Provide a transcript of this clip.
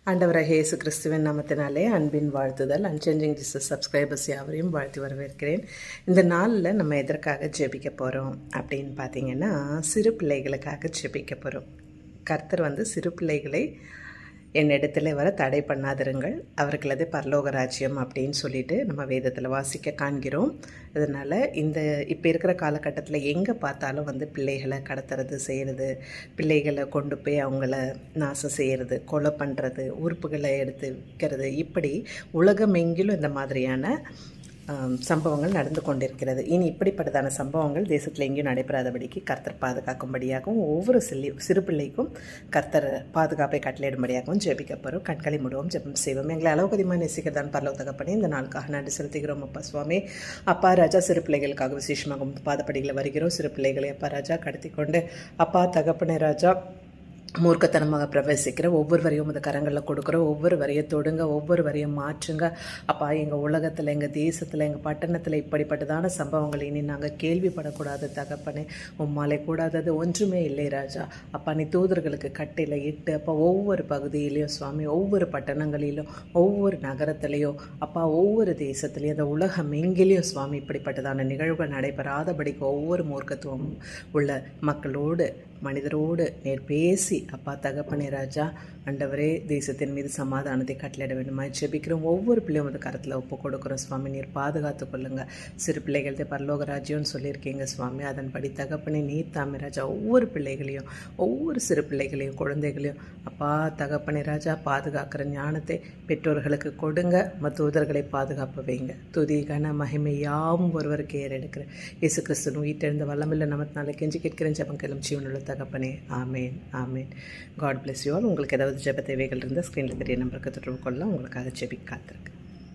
ஆண்டவராகிய இயேசு கிறிஸ்துவின் நாமத்தினாலே அன்பின் வாழ்த்துதல். அன்சேஞ்சிங் ஜீசஸ் சப்ஸ்கிரைபர்ஸ் யாவரையும் வாழ்த்தி வரவேற்கிறேன். இந்த நாளில் நம்ம எதற்காக ஜெபிக்க போகிறோம் அப்படின்னு பார்த்தீங்கன்னா, சிறு பிள்ளைகளுக்காக ஜெபிக்க போகிறோம். கர்த்தர் சிறு பிள்ளைகளை என்னிடத்துல வர தடை பண்ணாதிருங்கள், அவர்களது பரலோக ராஜ்யம் அப்படின்னு சொல்லிட்டு நம்ம வேதத்தில் வாசிக்க காண்கிறோம். அதனால் இப்போ இருக்கிற காலகட்டத்தில் எங்கே பார்த்தாலும் பிள்ளைகளை கடத்துறது செய்கிறது, பிள்ளைகளை கொண்டு போய் அவங்கள நாசம் செய்கிறது, கொலை பண்ணுறது, உறுப்புகளை எடுத்து விற்கிறது, இப்படி உலகமெங்கிலும் இந்த மாதிரியான சம்பவங்கள் நடந்து கொண்டிருக்கிறது. இனி இப்படிப்பட்டதான சம்பவங்கள் தேசத்தில் எங்கேயும் நடைபெறாதபடிக்கு கர்த்தர் பாதுகாக்கும்படியாகவும் ஒவ்வொரு சிறு பிள்ளைக்கும் கர்த்தர் பாதுகாப்பை கட்டளையிடும்படியாகவும் ஜெபிக்கப்போம். கண்களை மூடுவோம், ஜெபம் செய்வோம். எங்களை அளவுக்கு அதிகமாக நேசிக்கிறதான் பரலோக தகப்பனே, இந்த நாளுக்காக நன்றி செலுத்துகிறோம். அப்பா சுவாமி, அப்பா ராஜா, சிறு பிள்ளைகளுக்காக விசேஷமாக பாதப்படிகளை வருகிறோம். சிறு பிள்ளைகளை அப்பா ராஜா கடத்தி கொண்டு அப்பா தகப்பனே ராஜா மூர்க்கத்தனமாக பிரவேசிக்கிற ஒவ்வொரு வரையும் அந்த கரங்களில் கொடுக்குற ஒவ்வொரு வரையை தொடுங்க, ஒவ்வொரு வரையும் மாற்றுங்க. அப்பா, எங்கள் உலகத்தில், எங்கள் தேசத்தில், எங்கள் பட்டணத்தில் இப்படிப்பட்டதான சம்பவங்கள் இனி நாங்கள் கேள்விப்படக்கூடாது தகப்பனே. உம்மாலே கூடாதது ஒன்றுமே இல்லை ராஜா. அப்பா, நீ தூதர்களுக்கு கட்டையில் இட்டு அப்பா ஒவ்வொரு பகுதியிலையும் சுவாமி, ஒவ்வொரு பட்டணங்களிலும், ஒவ்வொரு நகரத்திலையும் அப்பா, ஒவ்வொரு தேசத்துலேயும், அந்த உலகம் எங்கிலையும் சுவாமி இப்படிப்பட்டதான நிகழ்வுகள் நடைபெறாதபடிக்கு ஒவ்வொரு மூர்க்கத்துவம் உள்ள மக்களோடு, மனிதரோடு நேர் பேசி அப்பா தகப்பனே ராஜா, ஆண்டவரே, தேசத்தின் மீது சமாதானத்தை கட்டளையிட வேண்டுமாய் ஜெபிக்கிறோம். ஒவ்வொரு பிள்ளையும் அந்த கருத்தில் ஒப்பு கொடுக்குறோம் சுவாமி. நீர் பாதுகாத்து கொள்ளுங்க. சிறு பிள்ளைகளது பரலோக ராஜ்யம்னு சொல்லியிருக்கீங்க சுவாமி. அதன்படி தகப்பனே நீர் தாமே ராஜா ஒவ்வொரு பிள்ளைகளையும், ஒவ்வொரு சிறு பிள்ளைகளையும், குழந்தைகளையும் அப்பா தகப்பனே ராஜா பாதுகாக்கிற ஞானத்தை பெற்றோர்களுக்கு கொடுங்க. தூதர்களை பாதுகாப்பு வைங்க. துதி கன மகிமை யாவும் ஒருவருக்கு ஏறெடுக்கிற இயேசு கிறிஸ்துவின் உயிர்த்தெழுந்த வல்லமில்ல நமத்தினால கெஞ்சி கேட்கிறேன் ஜெபங்களும் ஜீவனுள்ள தகப்பனே. ஆமேன், ஆமேன். God bless you all. உங்களுக்கு ஏதாவது ஜெப தேவைகள் இருந்தால் ஸ்க்ரீனில் தெரிய நம்பருக்கு தொடர்பு கொள்ளலாம். உங்களுக்காக ஜெபிக்க காத்திருக்கு.